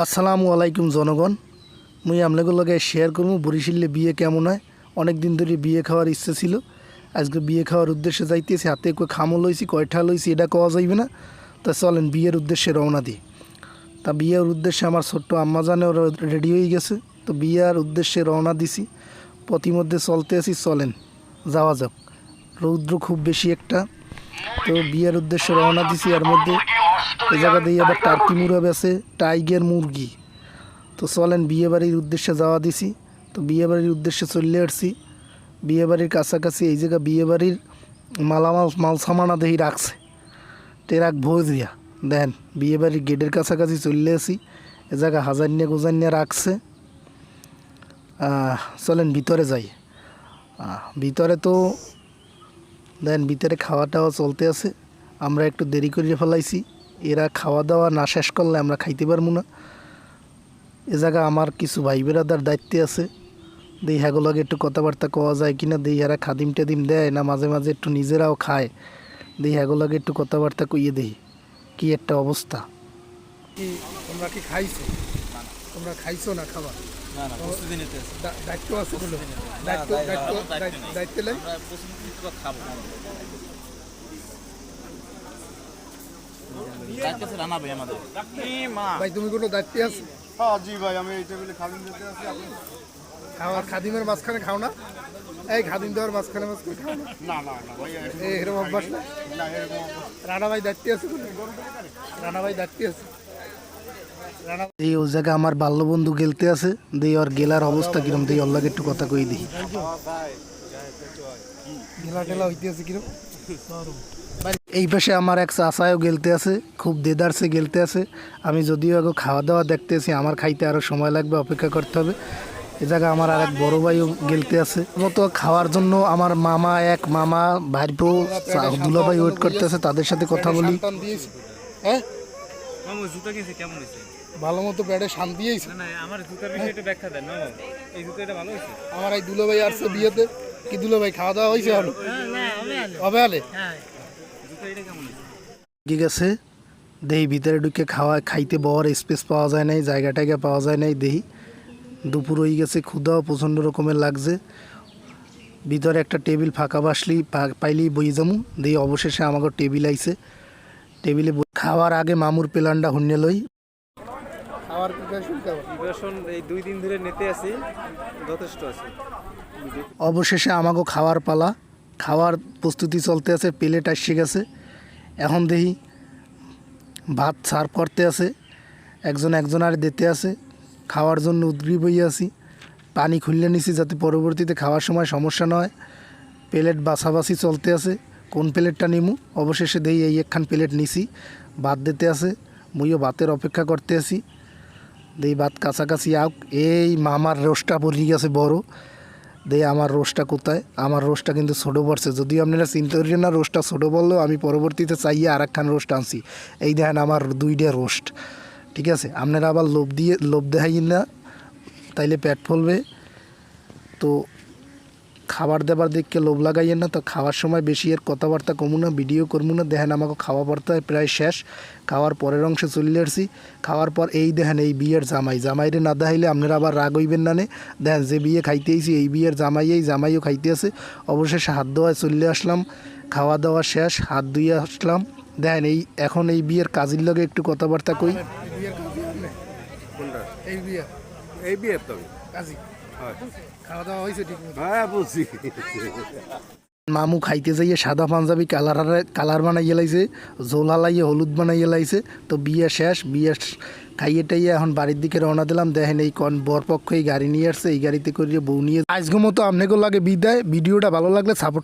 আসসালামু আলাইকুম জনগণ, মুই আপনাদের লগে শেয়ার করবো বরিশালে বিয়ে কেমন হয়। অনেক দিন ধরে বিয়ে খাওয়ার ইচ্ছে ছিল, আজকে বিয়ে খাওয়ার উদ্দেশ্যে যাইতেছি। হাতে কই খামো লইছি, কয়টা লইছি এটা কওয়া যাইবে না। তা চলেন বিয়ের উদ্দেশ্যে রওনা দিই। তা বিয়ের উদ্দেশ্যে আমার ছোট্ট আম্মা জানেও রেডি হয়ে গেছে, তো বিয়ের উদ্দেশ্যে রওনা দিছি। পথিমধ্যে চলতে আছি, চলেন যাওয়া যাক। রৌদ্র খুব বেশি একটা, তো বিয়ের উদ্দেশ্যে রওনা দিছি। এর মধ্যে এই জায়গা দিয়ে আবার টার্কি মুরগি আছে, টাইগার মুরগি। তো চলেন বিয়ে বাড়ির উদ্দেশ্যে যাওয়া দিছি। তো বিয়ে বাড়ির উদ্দেশ্যে চলে আসছি। বিয়ে বাড়ির কাছাকাছি এই জায়গা বিয়ে বাড়ির মাল সামানা দেহি রাখছে, টেরাক ভোজ দিয়া দেন। বিয়ে বাড়ির গেটের কাছাকাছি চলে আসি, এ জায়গা হাজার গোজানিয়া রাখছে। চলেন ভিতরে যাই। ভিতরে তো দেন ভিতরে খাওয়া টাওয়া চলতে আছে। আমরা একটু দেরি করে ফেলাইছি, এরা খাওয়া দাওয়া না শেষ করলে আমরা খাইতে পারবো না। এ জায়গা আমার কিছু ভাই বেড়াদার দায়িত্বে আছে, দেই হ্যাগুলোকে একটু কথাবার্তা কওয়া যায় কিনা, দেই এরা খাদিম টাদিম দেয় না মাঝে মাঝে একটু নিজেরাও খায়, দেই হ্যাগুলোকে একটু কথাবার্তা কইয়ে দেই কি একটা অবস্থা। তোমরা কি খাইছো? তোমরা খাইছো না খাবার? দায়িত্ব আছে, দায়িত্ব নেই। ভাই তুমি কোনো দায়িত্বে আছো? জি ভাই, আমি এই টেবিলে খাদিম দিতে আছি। আপনি খাওয়ার খাদিমের মাঝখানে খাও না? এই খাদিম দেওয়ার মাঝখানে খাও না? না না না ভাই, এরকম অভ্যাস না? না এরকম রানা ভাই দায়িত্বে আছে? রানা ভাই দায়িত্বে আছে? এই ও জায়গা আমার বাল্যবন্ধু গেলতে আছে, দেই ওর গেলার অবস্থা কিরম, দেই ওর লাগে একটু কথা কই দিই। গেলা টেলা হইতে আছে কিরম? এই পাশে আমার এক চাচাও গেলতে আছে, খুব দেদারসে গেলতে আছে। আমি যদিও আগে খাওয়া দাওয়া দেখতে আছি, আমার খাইতে আরও সময় লাগবে, অপেক্ষা করতে হবে। এ জায়গায় আমার আর এক বড় ভাইও গেলতে আছে। মতো খাওয়ার জন্য আমার মামা ভাইপো দুলা ভাই ওয়েট করতে আছে, তাদের সাথে কথা বলি। হ্যাঁ মামু জুতা কিনছে কেমন হয়েছে? ভালো মতো ব্যাটে শান্তি হয়েছে। না আমার জুতার বিষয়ে একটু ব্যাখ্যা দেন মামু। এই জুতাটা ভালো হয়েছে? আমার এই দুলো ভাই আসছে বিয়েতে। কি দুলো ভাই খাওয়া দাওয়া হয়েছে? ভালো হবে আলে জুতা এটা কেমন হয়েছে? ঠিক আছে, দেহি ভিতরে ঢুকে খাইতে বওয়ার স্পেস পাওয়া যায় নাই, জায়গা টাইগা পাওয়া যায় নাই। দেহি দুপুর হয়ে গেছে, ক্ষুধাও প্রচণ্ড রকমের লাগছে। ভিতরে একটা টেবিল ফাঁকা পাইলেই বই যামু। দেহি অবশেষে আমাকে টেবিল আইছে, টেবিলে খাওয়ার আগে মামুর প্ল্যানটা হুন্যে লই। খাওয়ার প্রিপারেশন কেমন? প্রিপারেশন এই 2 দিন ধরে নিতে আছি, যথেষ্ট আছে। অবশেষে আমাকে খাওয়ার পালা, খাওয়ার প্রস্তুতি চলতে আছে। প্লেট আসছে গেছে, এখন দেখি ভাত সার্ভ করতে আছে, একজন আর দিতে আছে। খাওয়ার জন্য উদ্গ্রীব হয়ে আছি, পানি খুললে নিছি যাতে পরবর্তীতে খাওয়ার সময় সমস্যা না হয়। প্লেট বাছাবাছি চলতে আছে, কোন প্লেটটা নিমু। অবশেষে দেই এই একখান প্লেট নিছি, ভাত দিতে আছে। মুইও ভাতের অপেক্ষা করতে আছি, দেই ভাত কাছাকাছি আউক। এই মামার রোস্টটা পড়ে গেছে বড়, দেই আমার রোস্টটা কোথায়? আমার রোস্টটা কিন্তু ছোটো পড়ছে। যদিও আপনারা চিন্তা করেন না, রোস্টটা ছোটো বললেও আমি পরবর্তীতে চাইয়ে আর একখান রোস্ট আনছি। এই দেখেন আমার 2টা রোস্ট, ঠিক আছে। আপনারা আবার লোভ দেখাই না, তাইলে পেট ফলবে। তো খাবার দাবার দেখে লোভ লাগাইয়েন না। তো খাওয়ার সময় বেশি এর কথাবার্তা কমু না, ভিডিও করবো না। দেখেন আমাকে খাওয়া পড়তে প্রায় শেষ, খাওয়ার পরের অংশে চলে আসছি। খাওয়ার পর এই দেখেন এই বিয়ের জামাইরে না দেখাইলে আপনারা আবার রাগ হইবেন না। দেখেন যে বিয়ে খাইতে আইছি এই বিয়ের জামাইও খাইতে আছে। অবশেষে হাত ধোয়ায় চলে আসলাম, খাওয়া দাওয়া শেষ, হাত ধুয়ে আসলাম। দেখেন এখন এই বিয়ের কাজের লগে একটু কথাবার্তা কই। এই বিয়ে তো খাওয়া দাওয়া হয়েছে ঠিক মতো? হ্যাঁ বুঝছি। মামু খাইতে যাইয়ে সাদা পাঞ্জাবি কালার বানাইয়ে লাইছে, ঝোল হালাইয়ে হলুদ বানাইয়ে লাইছে। তো বিয়ে শেষ, বিয়ে খাইয়ে টাইয়ে এখন বাড়ির দিকে রওনা দিলাম। দেখেন এই বরপক্ষ এই গাড়ি নিয়ে আসছে, এই গাড়িতে করে বউ নিয়ে। আজকের মতো আপনাকে লাগে বিদায়। ভিডিওটা ভালো লাগলে সাপোর্ট